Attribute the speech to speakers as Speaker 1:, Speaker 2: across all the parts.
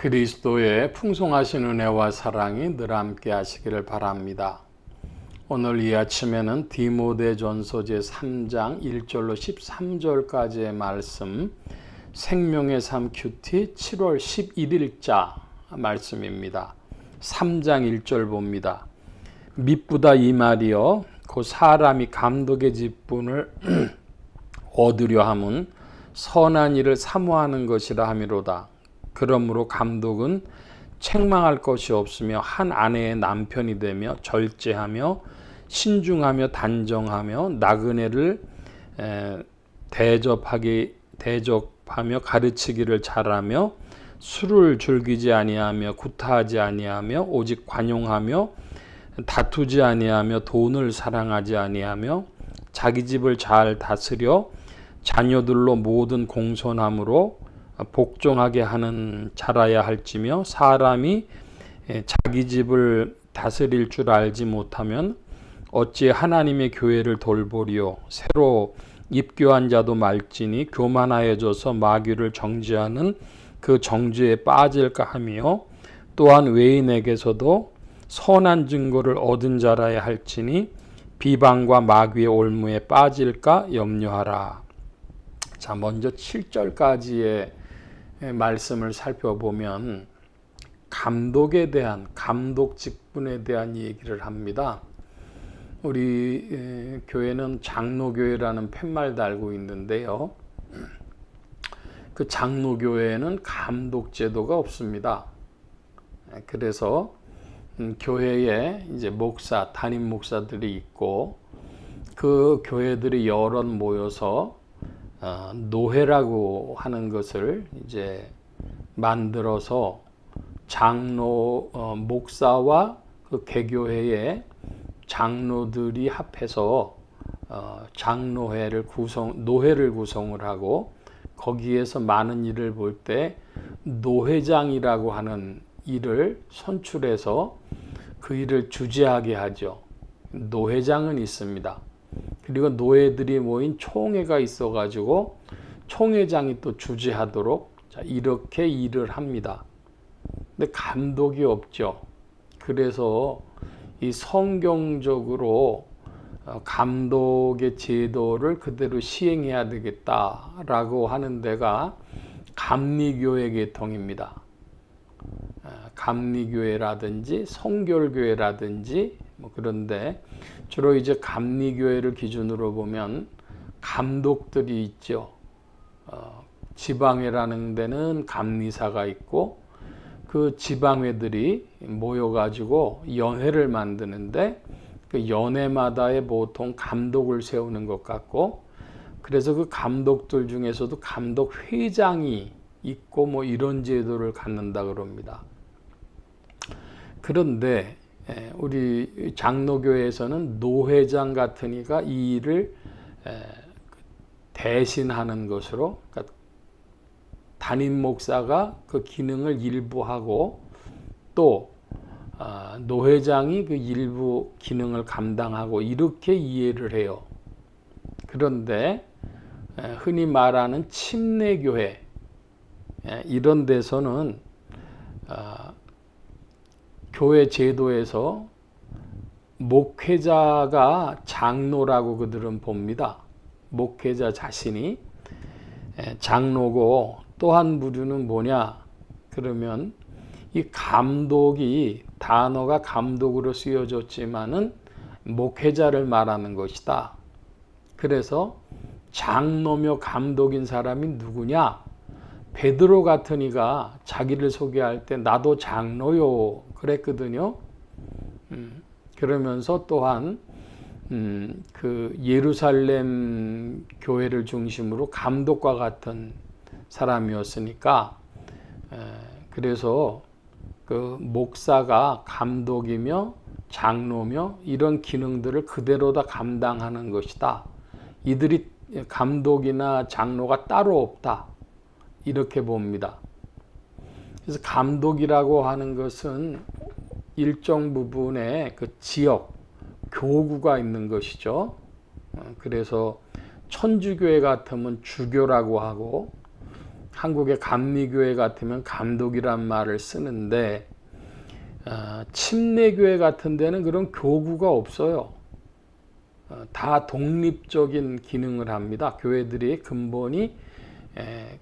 Speaker 1: 그리스도의 풍성하신 은혜와 사랑이 늘 함께 하시기를 바랍니다. 오늘 이 아침에는 디모데전서 제3장 1절로 13절까지의 말씀, 생명의 삶 큐티 7월 11일자 말씀입니다. 3장 1절 봅니다. 미쁘다 이 말이여 곧 사람이 감독의 직분을 얻으려 함은 선한 일을 사모하는 것이라 함이로다. 그러므로 감독은 책망할 것이 없으며 한 아내의 남편이 되며 절제하며 신중하며 단정하며 나그네를 대접하며 가르치기를 잘하며 술을 즐기지 아니하며 구타하지 아니하며 오직 관용하며 다투지 아니하며 돈을 사랑하지 아니하며 자기 집을 잘 다스려 자녀들로 모든 공손함으로 복종하게 하는 자라야 할지며 사람이 자기 집을 다스릴 줄 알지 못하면 어찌 하나님의 교회를 돌보리요. 새로 입교한 자도 말지니 교만하여져서 마귀를 정죄하는 그 정죄에 빠질까 하며 또한 외인에게서도 선한 증거를 얻은 자라야 할지니 비방과 마귀의 올무에 빠질까 염려하라. 자, 먼저 7절까지의 말씀을 살펴보면 감독에 대한, 감독 직분에 대한 얘기를 합니다. 우리 교회는 장로교회라는 팻말 달고 있는데요. 그 장로교회에는 감독제도가 없습니다. 그래서 교회에 이제 목사, 담임 목사들이 있고 그 교회들이 여럿 모여서 노회라고 하는 것을 이제 만들어서 장로, 목사와 그 개교회의 장로들이 합해서 노회를 구성을 하고 거기에서 많은 일을 볼 때 노회장이라고 하는 일을 선출해서 그 일을 주재하게 하죠. 노회장은 있습니다. 그리고 노예들이 모인 총회가 있어가지고 총회장이 또 주재하도록 이렇게 일을 합니다. 근데 감독이 없죠. 그래서 이 성경적으로 감독의 제도를 그대로 시행해야 되겠다라고 하는 데가 감리교회 계통입니다. 감리교회라든지 성결교회라든지 그런데 주로 이제 감리교회를 기준으로 보면 감독들이 있죠. 지방회라는 데는 감리사가 있고 그 지방회들이 모여가지고 연회를 만드는데 그 연회마다의 보통 감독을 세우는 것 같고 그래서 그 감독들 중에서도 감독회장이 있고 이런 제도를 갖는다 그럽니다. 그런데 우리 장로교회에서는 노회장 같은 이가 이 일을 대신하는 것으로, 그러니까 담임 목사가 그 기능을 일부 하고 또 노회장이 그 일부 기능을 감당하고 이렇게 이해를 해요. 그런데 흔히 말하는 침례교회 이런 데서는 교회 제도에서 목회자가 장로라고 그들은 봅니다. 목회자 자신이 장로고 또 한 부류는 뭐냐 그러면 이 감독이 단어가 감독으로 쓰여졌지만은 목회자를 말하는 것이다. 그래서 장로며 감독인 사람이 누구냐? 베드로 같은 이가 자기를 소개할 때 나도 장로요 그랬거든요. 그러면서 또한 그 예루살렘 교회를 중심으로 감독과 같은 사람이었으니까 그래서 그 목사가 감독이며 장로며 이런 기능들을 그대로 다 감당하는 것이다. 이들이 감독이나 장로가 따로 없다. 이렇게 봅니다. 그래서 감독이라고 하는 것은 일정 부분의 그 지역, 교구가 있는 것이죠. 그래서 천주교회 같으면 주교라고 하고 한국의 감리교회 같으면 감독이란 말을 쓰는데 침례교회 같은 데는 그런 교구가 없어요. 다 독립적인 기능을 합니다. 교회들이 근본이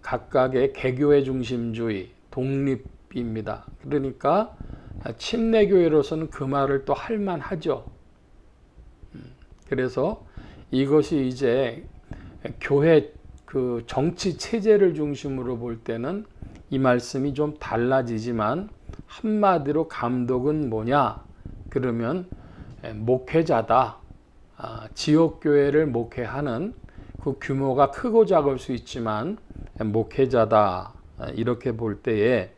Speaker 1: 각각의 개교회 중심주의, 독립입니다. 그러니까 침례교회로서는 그 말을 또 할 만하죠. 그래서 이것이 이제 교회 그 정치 체제를 중심으로 볼 때는 이 말씀이 좀 달라지지만, 한마디로 감독은 뭐냐? 그러면 목회자다. 지역교회를 목회하는, 그 규모가 크고 작을 수 있지만 목회자다. 이렇게 볼 때에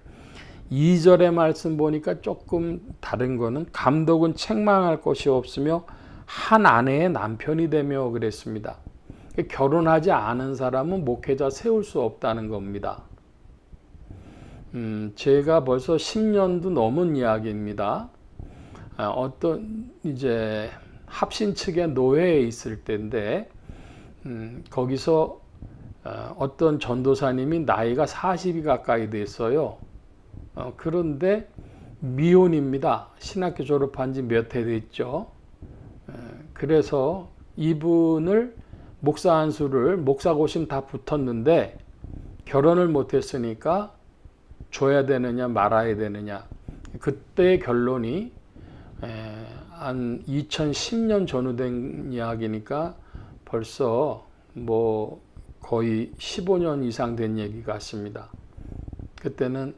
Speaker 1: 2절의 말씀 보니까 조금 다른 거는, 감독은 책망할 것이 없으며 한 아내의 남편이 되며 그랬습니다. 결혼하지 않은 사람은 목회자 세울 수 없다는 겁니다. 제가 벌써 10년도 넘은 이야기입니다. 어떤 이제 합신 측의 노회에 있을 때인데, 거기서 어떤 전도사님이 나이가 40이 가까이 됐어요. 그런데 미혼입니다. 신학교 졸업한 지 몇 해 됐죠. 그래서 이분을 목사 안수를, 목사고심 다 붙었는데 결혼을 못했으니까 줘야 되느냐 말아야 되느냐. 그때의 결론이 한 2010년 전후 된 이야기니까 벌써 뭐 거의 15년 이상 된 얘기 같습니다. 그때는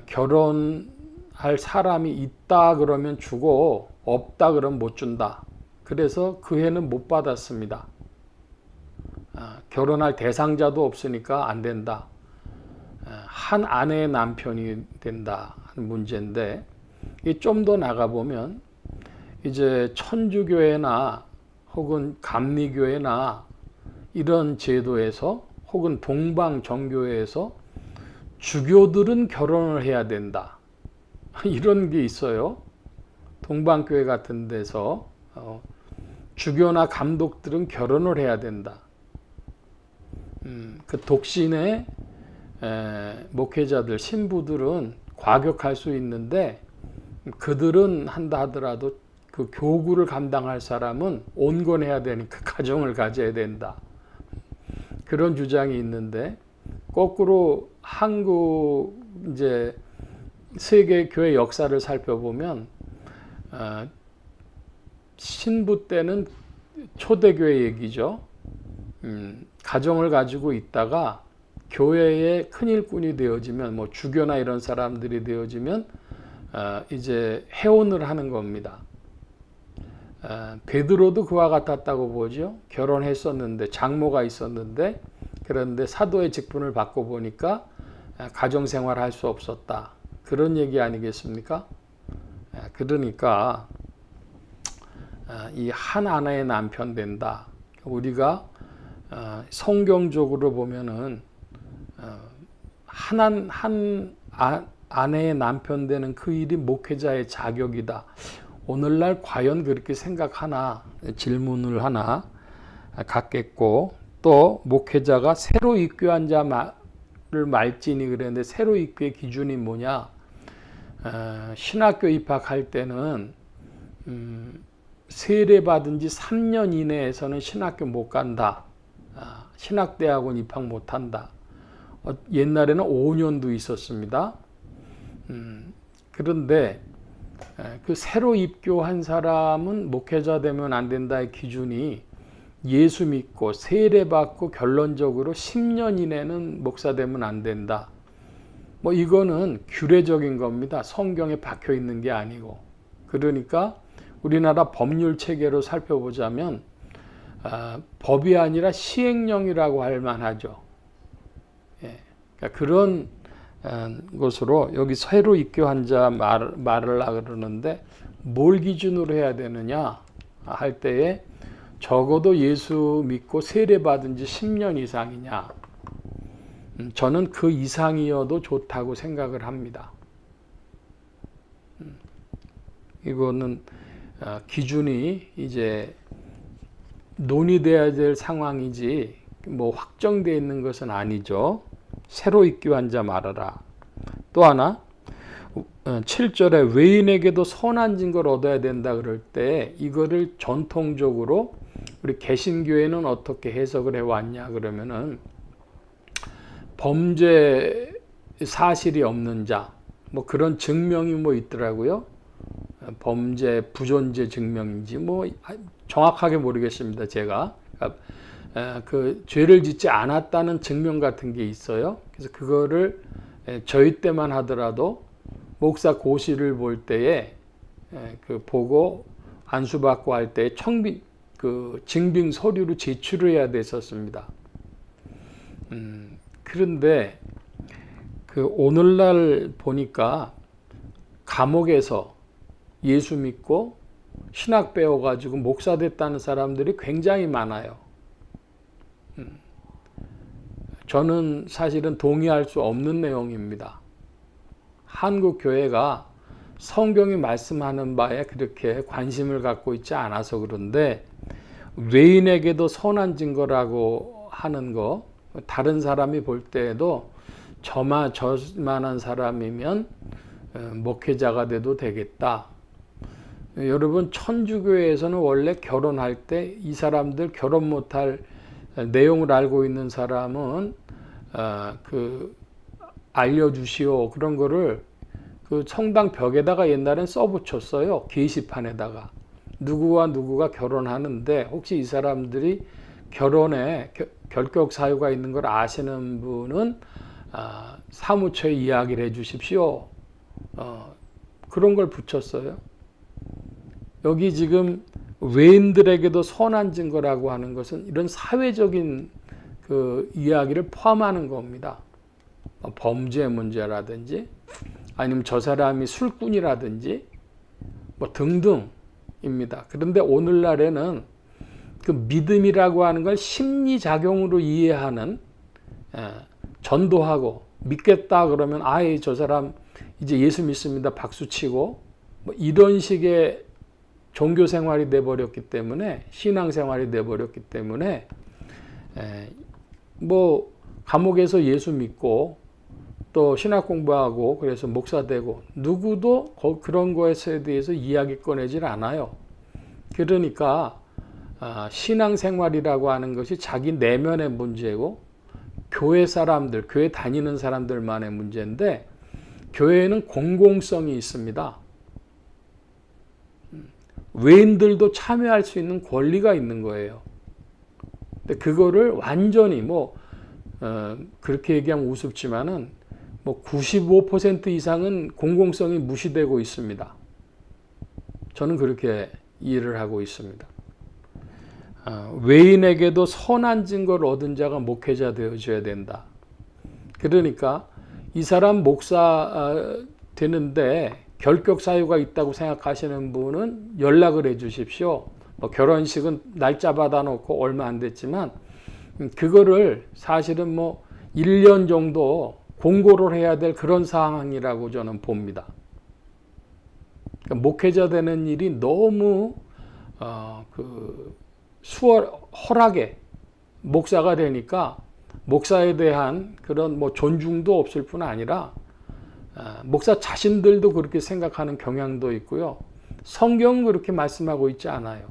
Speaker 1: 결혼할 사람이 있다 그러면 주고 없다 그러면 못 준다. 그래서 그 해는 못 받았습니다. 결혼할 대상자도 없으니까 안 된다. 한 아내의 남편이 된다 하는 문제인데, 좀 더 나가보면 이제 천주교회나 혹은 감리교회나 이런 제도에서, 혹은 동방정교회에서 주교들은 결혼을 해야 된다. 이런 게 있어요. 동방교회 같은 데서 주교나 감독들은 결혼을 해야 된다. 그 독신의 목회자들, 신부들은 과격할 수 있는데, 그들은 한다 하더라도 그 교구를 감당할 사람은 온건해야 되니까 가정을 가져야 된다. 그런 주장이 있는데, 거꾸로 한국 이제 세계 교회 역사를 살펴보면 신부 때는 초대교회 얘기죠. 가정을 가지고 있다가 교회의 큰 일꾼이 되어지면, 뭐 주교나 이런 사람들이 되어지면 이제 해혼을 하는 겁니다. 베드로도 그와 같았다고 보죠. 결혼했었는데, 장모가 있었는데, 그런데 사도의 직분을 받고 보니까 가정생활 할 수 없었다. 그런 얘기 아니겠습니까? 그러니까 이 한 아내의 남편 된다. 우리가 성경적으로 보면은 한 아내의 남편 되는 그 일이 목회자의 자격이다. 오늘날 과연 그렇게 생각하나 질문을 하나 갖겠고, 또 목회자가 새로 입교한 자를 말지니 그랬는데, 새로 입교의 기준이 뭐냐? 신학교 입학할 때는 세례받은 지 3년 이내에서는 신학교 못 간다. 신학대학원 입학 못 한다. 옛날에는 5년도 있었습니다. 그런데 그 새로 입교한 사람은 목회자 되면 안 된다의 기준이, 예수 믿고 세례받고 결론적으로 10년 이내는 목사 되면 안 된다. 뭐 이거는 규례적인 겁니다. 성경에 박혀 있는 게 아니고. 그러니까 우리나라 법률 체계로 살펴보자면 법이 아니라 시행령이라고 할 만하죠. 그러니까 그런 것으로 여기 새로 입교한 자 말을 그러는데, 뭘 기준으로 해야 되느냐 할 때에 적어도 예수 믿고 세례받은 지 10년 이상이냐. 저는 그 이상이어도 좋다고 생각을 합니다. 이거는 기준이 이제 논의돼야 될 상황이지 뭐 확정되어 있는 것은 아니죠. 새로 입교한 자 말하라. 또 하나 7절에 외인에게도 선한 증거를 얻어야 된다 그럴 때 이거를 전통적으로 우리 개신교회는 어떻게 해석을 해왔냐 그러면은 범죄 사실이 없는 자 뭐 그런 증명이 뭐 있더라고요. 범죄 부존재 증명인지 뭐 정확하게 모르겠습니다. 제가 그 죄를 짓지 않았다는 증명 같은 게 있어요. 그래서 그거를 저희 때만 하더라도 목사 고시를 볼 때에 그 보고 안수받고 할 때 그 증빙 서류로 제출을 해야 됐었습니다. 그런데 그 오늘날 보니까 감옥에서 예수 믿고 신학 배워가지고 목사 됐다는 사람들이 굉장히 많아요. 저는 사실은 동의할 수 없는 내용입니다. 한국 교회가 성경이 말씀하는 바에 그렇게 관심을 갖고 있지 않아서 그런데 외인에게도 선한 증거라고 하는 거 다른 사람이 볼 때에도 저만한 사람이면 목회자가 돼도 되겠다. 여러분 천주교회에서는 원래 결혼할 때 이 사람들 결혼 못할 내용을 알고 있는 사람은 그 알려주시오 그런 거를 그 성당 벽에다가 옛날엔 써붙였어요. 게시판에다가 누구와 누구가 결혼하는데 혹시 이 사람들이 결혼에 결격 사유가 있는 걸 아시는 분은 사무처에 이야기를 해 주십시오. 그런 걸 붙였어요. 여기 지금 외인들에게도 선한 증거라고 하는 것은 이런 사회적인 그 이야기를 포함하는 겁니다. 범죄 문제라든지 아니면 저 사람이 술꾼이라든지 뭐 등등입니다. 그런데 오늘날에는 그 믿음이라고 하는 걸 심리작용으로 이해하는 전도하고 믿겠다 그러면 아예 저 사람 이제 예수 믿습니다 박수치고 뭐 이런 식의 종교 생활이 돼버렸기 때문에 신앙생활이 돼버렸기 때문에 뭐 감옥에서 예수 믿고 또 신학 공부하고 그래서 목사 되고 누구도 그런 것에 대해서 이야기 꺼내질 않아요. 그러니까 신앙생활이라고 하는 것이 자기 내면의 문제고 교회 사람들, 교회 다니는 사람들만의 문제인데 교회에는 공공성이 있습니다. 외인들도 참여할 수 있는 권리가 있는 거예요. 근데 그거를 완전히 그렇게 얘기하면 우습지만은 95% 이상은 공공성이 무시되고 있습니다. 저는 그렇게 이해를 하고 있습니다. 외인에게도 선한 증거를 얻은 자가 목회자 되어줘야 된다. 그러니까 이 사람 목사 되는데 결격 사유가 있다고 생각하시는 분은 연락을 해 주십시오. 결혼식은 날짜 받아놓고 얼마 안 됐지만 그거를 사실은 1년 정도 공고를 해야 될 그런 상황이라고 저는 봅니다. 그러니까 목회자 되는 일이 너무 허락에 목사가 되니까 목사에 대한 그런 존중도 없을 뿐 아니라 목사 자신들도 그렇게 생각하는 경향도 있고요. 성경은 그렇게 말씀하고 있지 않아요.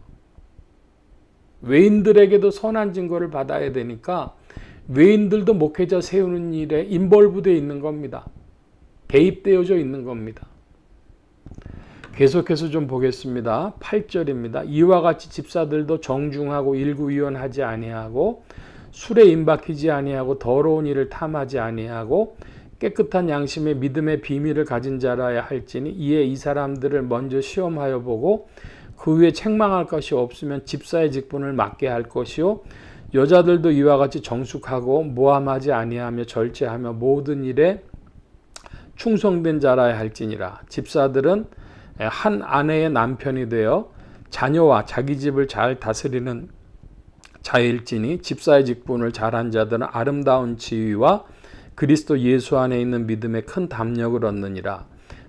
Speaker 1: 외인들에게도 선한 증거를 받아야 되니까 외인들도 목회자 세우는 일에 인볼브되어 있는 겁니다. 개입되어져 있는 겁니다. 계속해서 좀 보겠습니다. 8절입니다. 이와 같이 집사들도 정중하고 일구위원하지 아니하고 술에 임박히지 아니하고 더러운 일을 탐하지 아니하고 깨끗한 양심의 믿음의 비밀을 가진 자라야 할지니 이에 이 사람들을 먼저 시험하여 보고 그 후에 책망할 것이 없으면 집사의 직분을 맡게 할 것이요 여자들도 이와 같이 정숙하고 모함하지 아니하며 절제하며 모든 일에 충성된 자라야 할지니라. 집사들은 한 아내의 남편이 되어 자녀와 자기 집을 잘 다스리는 자일지니 집사의 직분을 잘한 자들은 아름다운 지위와 그리스도 예수 안에 있는 믿음에 큰 담력을 얻느니라.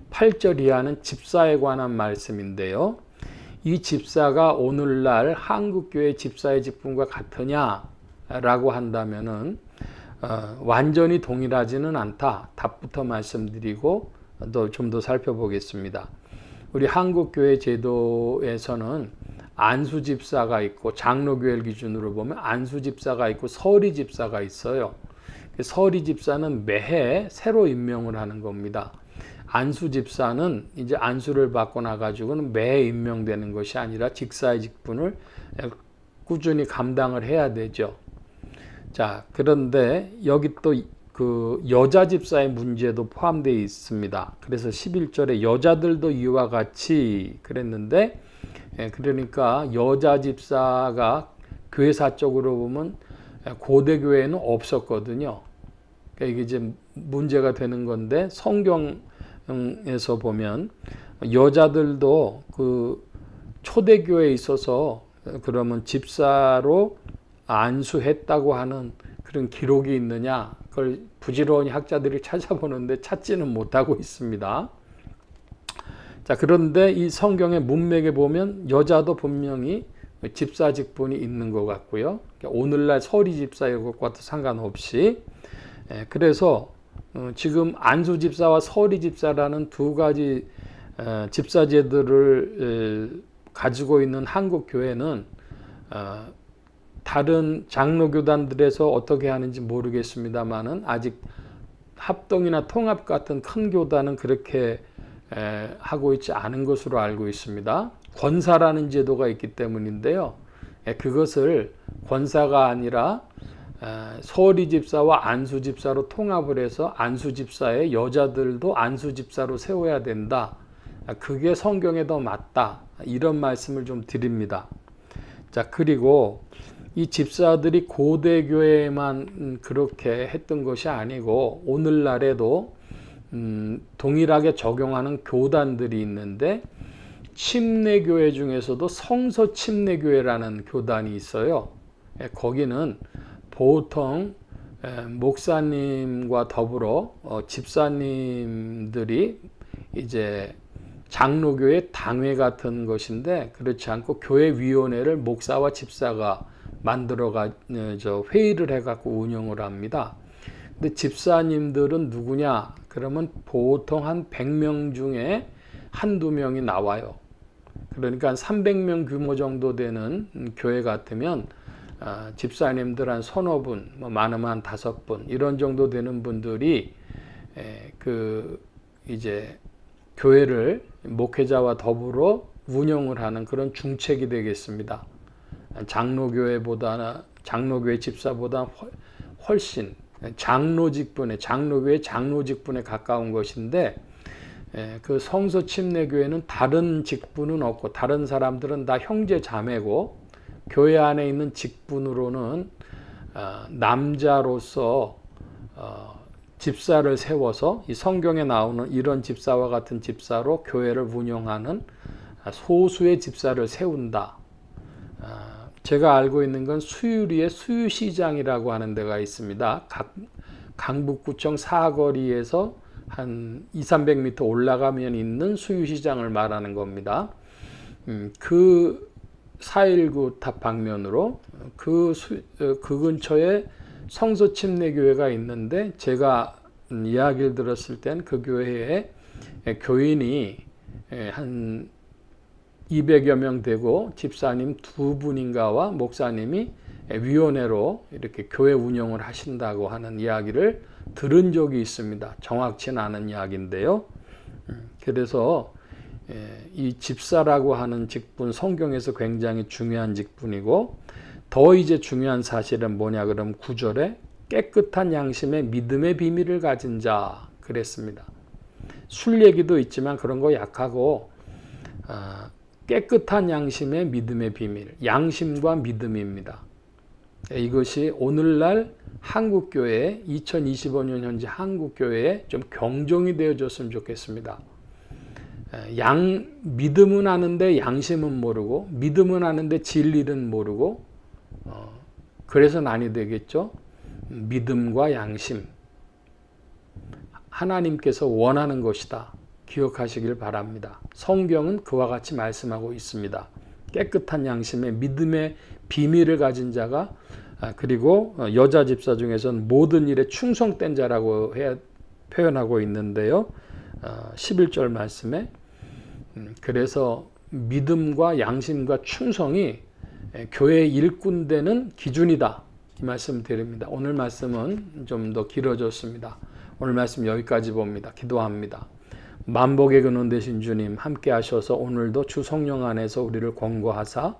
Speaker 1: 8절 이하는 집사에 관한 말씀인데요. 이 집사가 오늘날 한국교회 집사의 직분과 같으냐라고 한다면은 완전히 동일하지는 않다. 답부터 말씀드리고 좀 더 살펴보겠습니다. 우리 한국교회 제도에서는 안수집사가 있고, 장로교회를 기준으로 보면 안수집사가 있고 서리집사가 있어요. 서리집사는 매해 새로 임명을 하는 겁니다. 안수집사는 이제 안수를 받고 나가지고는 매해 임명되는 것이 아니라 직사의 직분을 꾸준히 감당을 해야 되죠. 자, 그런데 여기 또 그 여자 집사의 문제도 포함되어 있습니다. 그래서 11절에 여자들도 이와 같이 그랬는데, 그러니까 여자 집사가 교회사적으로 보면 고대 교회에는 없었거든요. 그러니까 이게 이제 문제가 되는 건데, 성경에서 보면 여자들도 그 초대교회에 있어서 그러면 집사로 안수했다고 하는 그런 기록이 있느냐, 그걸 부지런히 학자들이 찾아보는데 찾지는 못하고 있습니다. 자, 그런데 이 성경의 문맥에 보면 여자도 분명히 집사 직분이 있는 것 같고요. 오늘날 서리 집사의 것과도 상관없이, 그래서 지금 안수 집사와 서리 집사라는 두 가지 집사제도를 가지고 있는 한국 교회는 다른 장로교단들에서 어떻게 하는지 모르겠습니다만은 아직 합동이나 통합 같은 큰 교단은 그렇게 하고 있지 않은 것으로 알고 있습니다. 권사라는 제도가 있기 때문인데요. 그것을 권사가 아니라 서리 집사와 안수 집사로 통합을 해서 안수 집사의 여자들도 안수 집사로 세워야 된다. 그게 성경에 더 맞다. 이런 말씀을 좀 드립니다. 자, 그리고 이 집사들이 고대 교회에만 그렇게 했던 것이 아니고 오늘날에도 동일하게 적용하는 교단들이 있는데, 침례교회 중에서도 성서 침례교회라는 교단이 있어요. 거기는 보통 목사님과 더불어 집사님들이 이제 장로교회 당회 같은 것인데, 그렇지 않고 교회위원회를 목사와 집사가 회의를 해갖고 운영을 합니다. 근데 집사님들은 누구냐? 그러면 보통 한 100명 중에 한두 명이 나와요. 그러니까 한 300명 규모 정도 되는 교회 같으면 집사님들 한 서너 분, 많으면 한 5분, 이런 정도 되는 분들이 이제 교회를 목회자와 더불어 운영을 하는 그런 중책이 되겠습니다. 장로교회 집사보다 훨씬 장로교회 장로 직분에 가까운 것인데, 그 성서 침례교회는 다른 직분은 없고 다른 사람들은 다 형제 자매고, 교회 안에 있는 직분으로는 남자로서 집사를 세워서 이 성경에 나오는 이런 집사와 같은 집사로 교회를 운영하는 소수의 집사를 세운다. 제가 알고 있는 건 수유리의 수유시장이라고 하는 데가 있습니다. 강북구청 사거리에서 한 200~300m 올라가면 있는 수유시장을 말하는 겁니다. 그 419 탑 방면으로 그 근처에 성서 침례교회가 있는데, 제가 이야기를 들었을 땐 그 교회에 교인이 한 200여 명 되고 집사님 2분인가와 목사님이 위원회로 이렇게 교회 운영을 하신다고 하는 이야기를 들은 적이 있습니다. 정확치는 않은 이야기인데요. 그래서 이 집사라고 하는 직분, 성경에서 굉장히 중요한 직분이고, 더 이제 중요한 사실은 뭐냐 그러면 9절에 깨끗한 양심의 믿음의 비밀을 가진 자 그랬습니다. 술 얘기도 있지만 그런 거 약하고, 깨끗한 양심의 믿음의 비밀, 양심과 믿음입니다. 이것이 오늘날 한국교회, 2025년 현재 한국교회에 좀 경종이 되어줬으면 좋겠습니다. 믿음은 아는데 양심은 모르고, 믿음은 아는데 진리는 모르고, 그래서 난이 되겠죠. 믿음과 양심, 하나님께서 원하는 것이다. 기억하시길 바랍니다. 성경은 그와 같이 말씀하고 있습니다. 깨끗한 양심의 믿음의 비밀을 가진 자가 그리고 여자 집사 중에서는 모든 일에 충성된 자라고 표현하고 있는데요. 11절 말씀에 그래서 믿음과 양심과 충성이 교회 일꾼 되는 기준이다. 이 말씀 드립니다. 오늘 말씀은 좀 더 길어졌습니다. 오늘 말씀 여기까지 봅니다. 기도합니다. 만복의 근원 되신 주님 함께 하셔서 오늘도 주 성령 안에서 우리를 권고하사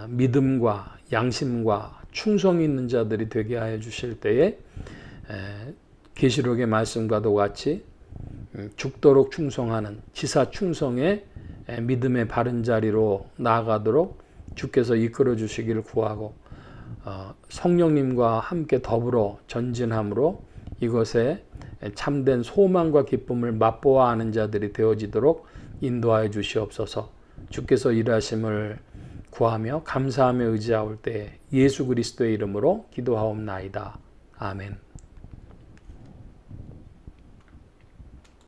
Speaker 1: 믿음과 양심과 충성이 있는 자들이 되게 하여 주실 때에 계시록의 말씀과도 같이 죽도록 충성하는 지사 충성의 믿음의 바른 자리로 나아가도록 주께서 이끌어 주시기를 구하고 성령님과 함께 더불어 전진함으로 이것에 참된 소망과 기쁨을 맛보아 하는 자들이 되어지도록 인도하여 주시옵소서. 주께서 일하심을 구하며 감사하며 의지하올 때 예수 그리스도의 이름으로 기도하옵나이다. 아멘.